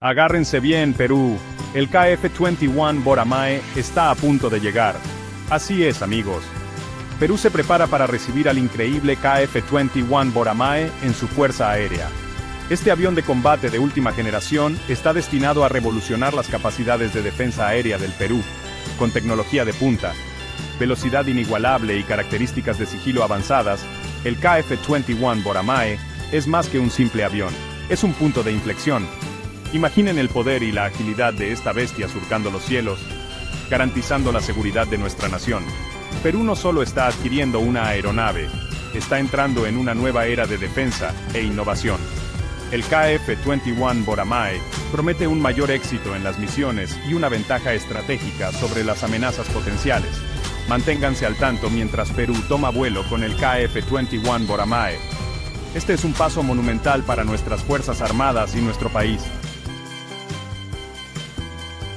Agárrense bien, Perú. El KF-21 Boramae está a punto de llegar. Así es, amigos. Perú se prepara para recibir al increíble KF-21 Boramae en su fuerza aérea. Este avión de combate de última generación está destinado a revolucionar las capacidades de defensa aérea del Perú, con tecnología de punta, velocidad inigualable y características de sigilo avanzadas. El KF-21 Boramae es más que un simple avión, es un punto de inflexión. Imaginen el poder y la agilidad de esta bestia surcando los cielos, garantizando la seguridad de nuestra nación. Perú no solo está adquiriendo una aeronave, está entrando en una nueva era de defensa e innovación. El KF-21 Boramae promete un mayor éxito en las misiones y una ventaja estratégica sobre las amenazas potenciales. Manténganse al tanto mientras Perú toma vuelo con el KF-21 Boramae. Este es un paso monumental para nuestras Fuerzas Armadas y nuestro país.